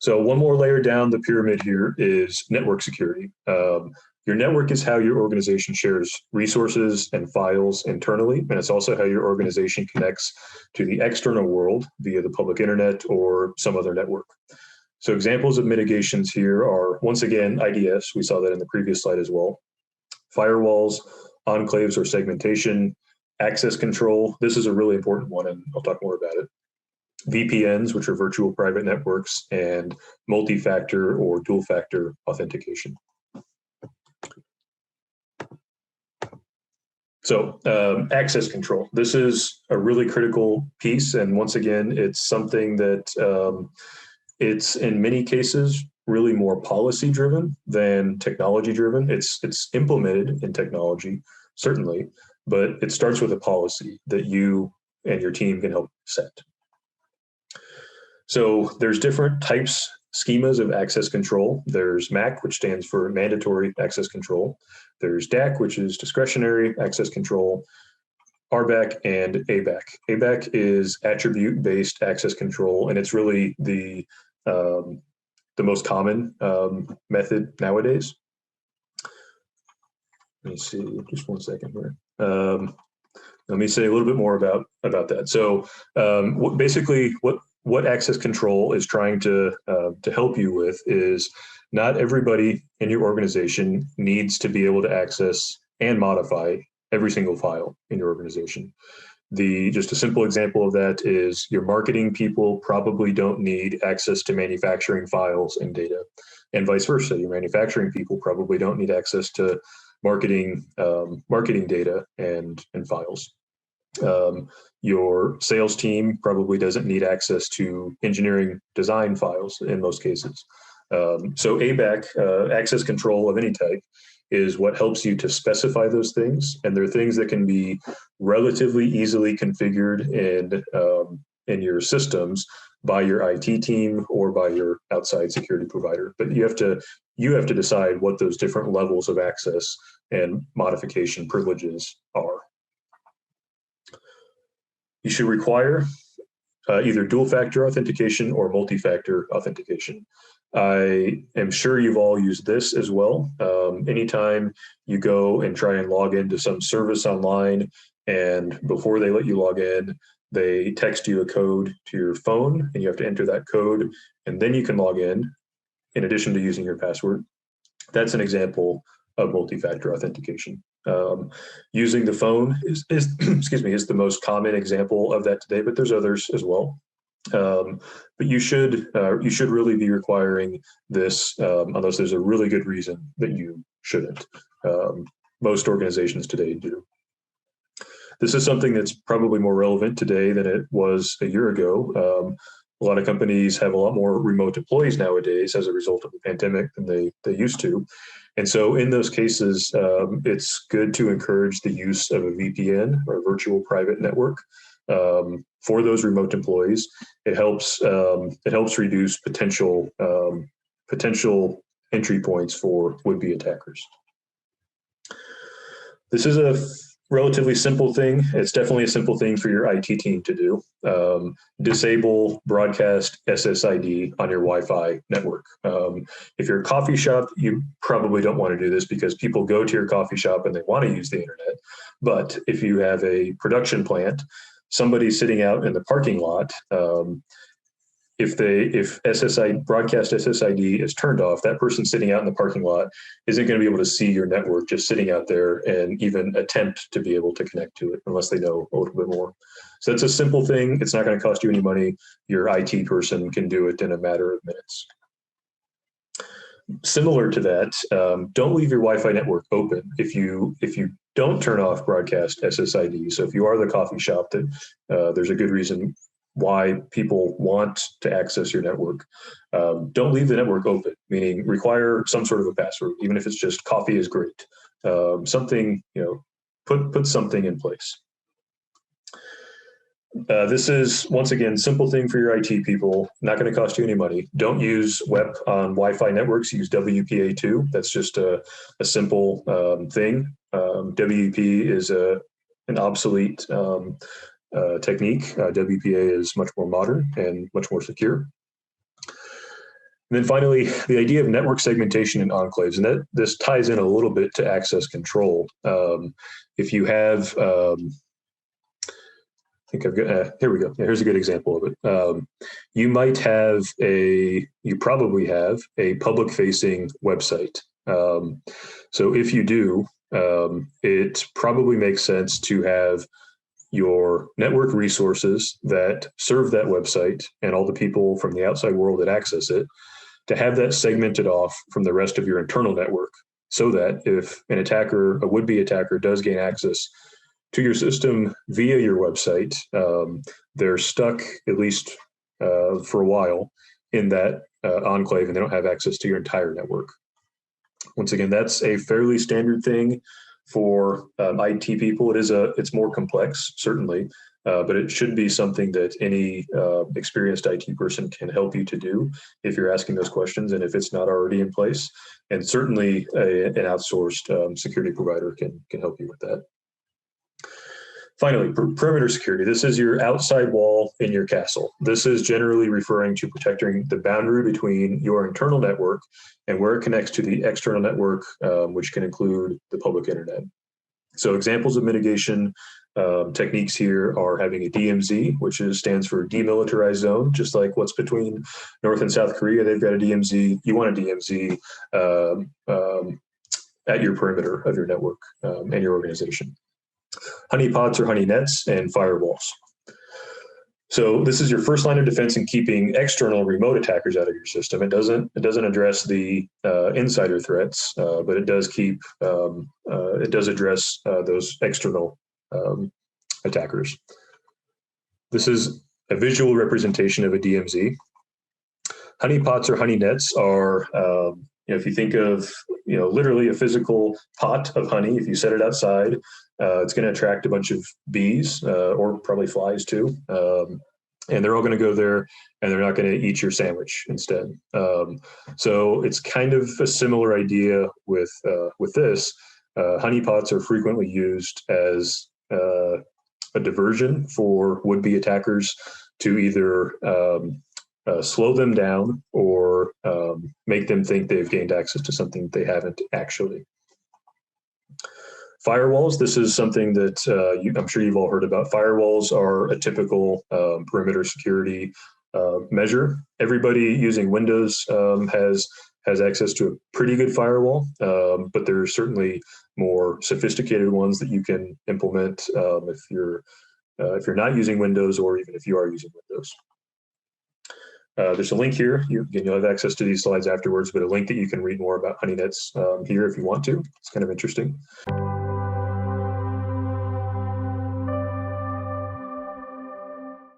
So one more layer down the pyramid here is network security. Your network is how your organization shares resources and files internally, and it's also how your organization connects to the external world via the public internet or some other network. So examples of mitigations here are, once again, IDS. We saw that in the previous slide as well. Firewalls, enclaves or segmentation, access control. This is a really important one, and I'll talk more about it. VPNs, which are virtual private networks, and multi-factor or dual-factor authentication. So access control. This is a really critical piece, and once again, it's something that it's in many cases really more policy-driven than technology-driven. It's implemented in technology, certainly, but it starts with a policy that you and your team can help set. So there's different types, schemas of access control. There's MAC, which stands for mandatory access control. There's DAC, which is discretionary access control, RBAC, and ABAC. ABAC is attribute-based access control, and it's really the most common method nowadays. Let me see, just one second here. Let me say a little bit more about that. So basically, what access control is trying to help you with is not everybody in your organization needs to be able to access and modify every single file in your organization. Just a simple example of that is your marketing people probably don't need access to manufacturing files and data, and vice versa. Your manufacturing people probably don't need access to marketing data and files. Your sales team probably doesn't need access to engineering design files in most cases. So ABAC, access control of any type, is what helps you to specify those things, and they're things that can be relatively easily configured in your systems by your IT team or by your outside security provider. But you have to decide what those different levels of access and modification privileges are. You should require either dual-factor authentication or multi-factor authentication. I am sure you've all used this as well. Anytime you go and try and log into some service online, and before they let you log in, they text you a code to your phone, and you have to enter that code, and then you can log in addition to using your password. That's an example of multi-factor authentication. Using the phone is excuse me, is the most common example of that today, but there's others as well. But you should really be requiring this unless there's a really good reason that you shouldn't. Most organizations today do. This is something that's probably more relevant today than it was a year ago. A lot of companies have a lot more remote employees nowadays as a result of the pandemic than they used to. And so in those cases, it's good to encourage the use of a VPN or a virtual private network for those remote employees. It helps reduce potential entry points for would-be attackers. This is a relatively simple thing. It's definitely a simple thing for your IT team to do. Disable broadcast SSID on your Wi-Fi network. If you're a coffee shop, you probably don't want to do this because people go to your coffee shop and they want to use the internet. But if you have a production plant, somebody sitting out in the parking lot, if broadcast SSID is turned off, that person sitting out in the parking lot isn't going to be able to see your network just sitting out there and even attempt to be able to connect to it unless they know a little bit more. So that's a simple thing. It's not going to cost you any money. Your IT person can do it in a matter of minutes. Similar to that, don't leave your Wi-Fi network open if you don't turn off broadcast SSID. So if you are the coffee shop that there's a good reason why people want to access your network. Don't leave the network open, meaning require some sort of a password, even if it's just coffee is great. Something, put something in place. This is, once again, simple thing for your IT people, not going to cost you any money. Don't use WEP on Wi-Fi networks, use WPA2. That's just a simple thing. WEP is an obsolete technique. WPA is much more modern and much more secure. And then finally, the idea of network segmentation and enclaves, and that this ties in a little bit to access control. If you have, I think I've got, here we go. Here's a good example of it. You might have you probably have a public facing website. So if you do, it probably makes sense to have your network resources that serve that website and all the people from the outside world that access it, to have that segmented off from the rest of your internal network, so that if an attacker, a would-be attacker, does gain access to your system via your website, they're stuck, at least for a while, in that enclave, and they don't have access to your entire network. Once again, that's a fairly standard thing for IT people. It's more complex, certainly, but it should be something that any experienced IT person can help you to do if you're asking those questions, and if it's not already in place. And certainly an outsourced security provider can help you with that. Finally, perimeter security. This is your outside wall in your castle. This is generally referring to protecting the boundary between your internal network and where it connects to the external network, which can include the public internet. So examples of mitigation techniques here are having a DMZ, which stands for demilitarized zone, just like what's between North and South Korea. They've got a DMZ. You want a DMZ at your perimeter of your network and your organization. Honeypots or honey nets, and firewalls. So this is your first line of defense in keeping external remote attackers out of your system. It doesn't address the insider threats, but it does address those external attackers. This is a visual representation of a DMZ. Honeypots or honey nets are, if you think of, literally a physical pot of honey, if you set it outside, it's going to attract a bunch of bees or probably flies too. And they're all going to go there, and they're not going to eat your sandwich instead. So it's kind of a similar idea with this. Honeypots are frequently used as a diversion for would-be attackers to either slow them down or make them think they've gained access to something they haven't actually. Firewalls, this is something that I'm sure you've all heard about. Firewalls are a typical perimeter security measure. Everybody using Windows has access to a pretty good firewall, but there are certainly more sophisticated ones that you can implement if you're not using Windows, or even if you are using Windows. There's a link here. You'll have access to these slides afterwards, but a link that you can read more about honey nets here if you want to. It's kind of interesting.